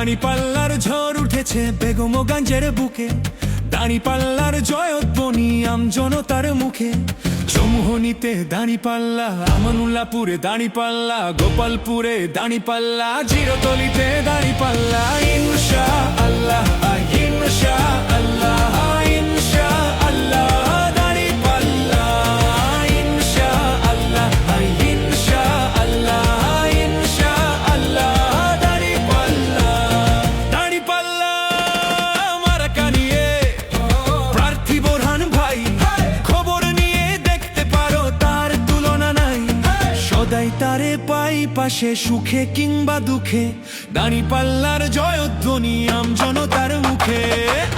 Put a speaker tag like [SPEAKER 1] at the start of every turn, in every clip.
[SPEAKER 1] দাঁড়িপাল্লার ঝড় উঠেছে বেগমগঞ্জের বুকে, দাঁড়িপাল্লার জয়ধ্বনি আমজনতার মুখে। চৌমুহনীতে দাঁড়িপাল্লা, আমানুল্লাহপুরে দাঁড়িপাল্লা, গোপালপুরে দাঁড়িপাল্লা, জিরতলিতে দাঁড়িপাল্লা। ইনশাআল্লাহ ইনশাআল্লাহ ইনশাআল্লাহ দাঁড়িপাল্লা, ইনশাআল্লাহ ইনশাআল্লাহ ইনশাআল্লাহ দাঁড়িপাল্লা। দাঁড়িপাল্লা মার্কা নিয়ে প্রার্থী বোরহান ভাই, খবর নিয়ে দেখতে পারো তার তুলনা নাই। সদাই তারে পাই পাশে সুখে কিংবা দুঃখে, দাঁড়িপাল্লার জয়ধ্বনি আমজনতার মুখে।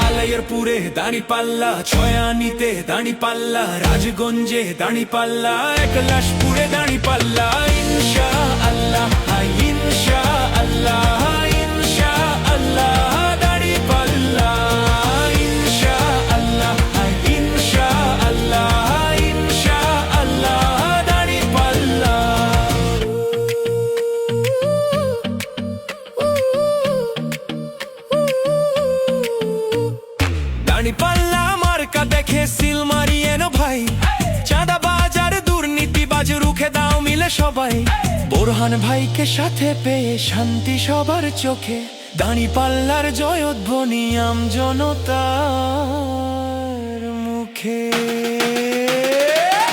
[SPEAKER 1] আলাইয়ারপুরে দাঁড়িপাল্লা, ছয়ানীতে দাঁড়িপাল্লা, রাজগঞ্জে দাঁড়িপাল্লা, একলাশপুরে দাঁড়িপাল্লা। ইনশাআল্লাহ ইনশাআল্লাহ ইনশাআল্লাহ দাঁড়িপাল্লা, ইনশাআল্লাহ ইনশাআল্লাহ ইনশাআল্লাহ দাঁড়িপাল্লা। দাঁড়িপাল্লা মার্কা দেখে সিল মারিয়ে নো ভাই, চাঁদাবাজ আর দুর্নীতিবাজ রুখে দাও মিলে সবাই। বোরহান ভাইকে সাথে পেয়ে শান্তি সবার চোখে, দাঁড়িপাল্লার জয়ধ্বনি আমজনতার মুখে।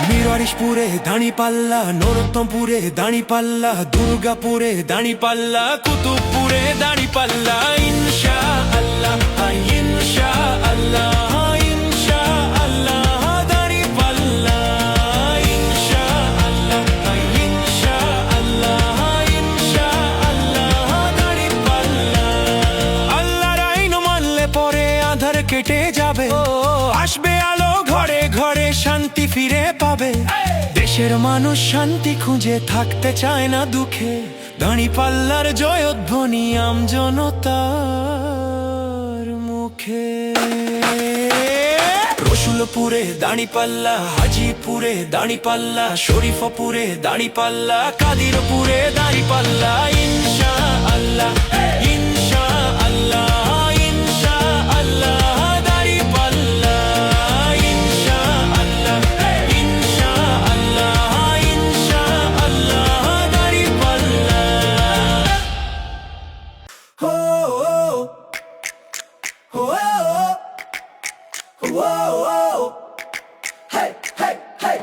[SPEAKER 1] মিরওয়ারিশপুরে দাঁড়িপাল্লা, নরোত্তমপুরে দাঁড়িপাল্লা, দুর্গাপুরে দাঁড়িপাল্লা, কুতুবপুরে দাঁড়িপাল্লা। ইনশাআল্লাহ ইনশাআল্লাহ ইনশাআল্লাহ দাঁড়িপাল্লা, ইনশাআল্লাহ ইনশাআল্লাহ ইনশাআল্লাহ দাঁড়িপাল্লা। আল্লাহর আইন মানলে পরে আঁধার কেটে যাবে, আসবে আলো ঘরে ঘরে, শান্তি ফিরে পাবে। দেশের মানুষ শান্তি খুঁজে থাকতে চায় না দুঃখে, দাঁড়িপাল্লার জয়ধ্বনি আমজনতার মুখে। রসুলপুরে দাঁড়িপাল্লা, হাজিপুরে দাঁড়িপাল্লা, শরীফপুরে দাঁড়িপাল্লা, কাদিরপুরে দাঁড়িপাল্লা। ইনশাআল্লাহ ইনশাআল্লাহ ইনশাআল্লাহ দাঁড়িপাল্লা, ইনশাআল্লাহ ইনশাআল্লাহ ইনশাআল্লাহ দাঁড়িপাল্লা। হো হো হো হেই হেই হেই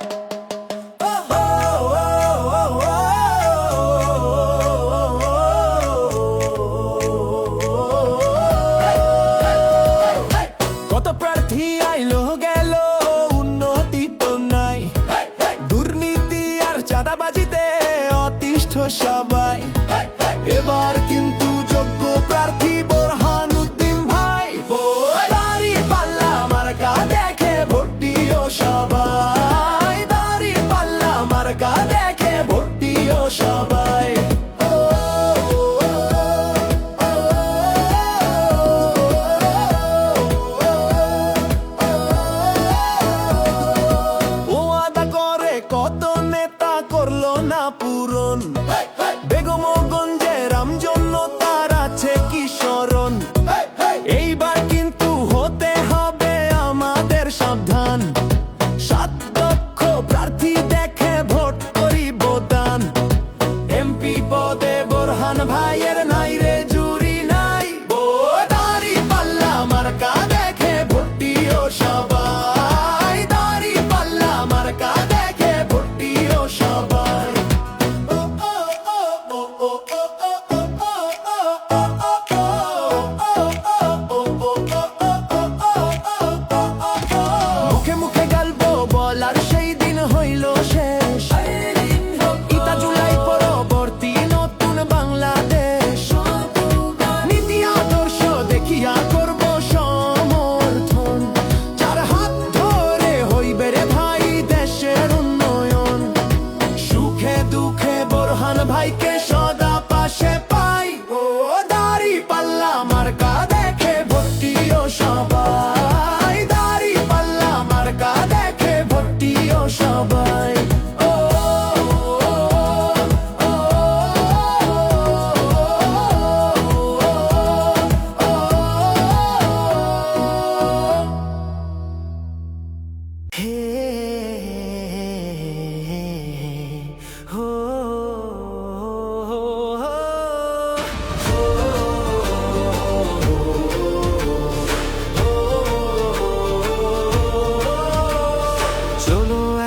[SPEAKER 1] কত প্রার্থী আইলো গেল, উন্নতি তো নাই। দুর্নীতি আর চাঁদাবাজিতে অতিষ্ঠ সবাই, এবার কিন্তু যোগ্য প্রার্থী বোরহানুদ্দিন ভাই। দাঁড়িপাল্লা মার্কা দেখে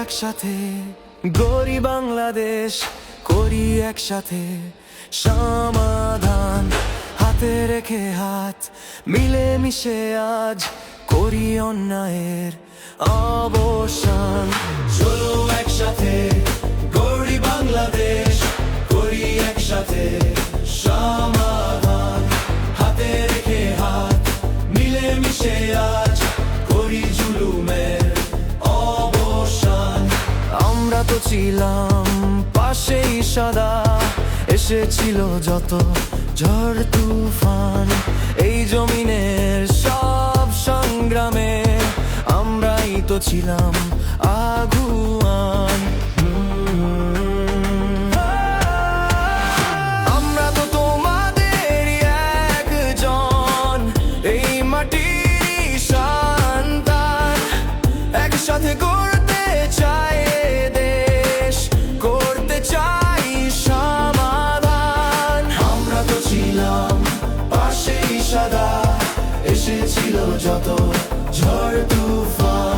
[SPEAKER 1] একসাথে, গড়ি বাংলাদেশ করি একসাথে সমাধান। হাতে রেখে হাত মিলে মিশে আজ করি অন্যায়ের অবসান। চলো একসাথে গড়ি বাংলাদেশ করি একসাথে সমাধান। হাতে রেখে হাত মিলে মিশে আজ করি জুলুমের অবসান। আমরা তো ছিলাম পাশেই সদা, এসেছিল যত ঝড় তুফান। এই জমিনের সব সংগ্রামে আমরাই তো ছিলাম আগুয়ান। আমরা তো তোমাদেরই একজন, এই মাটির সন্তান। একসাথে গড়তে চাই দেশ, করতে চাই সমাধান। আমরা তো ছিলাম পাশেই সদা, এসেছিল যত ঝড় তুফান।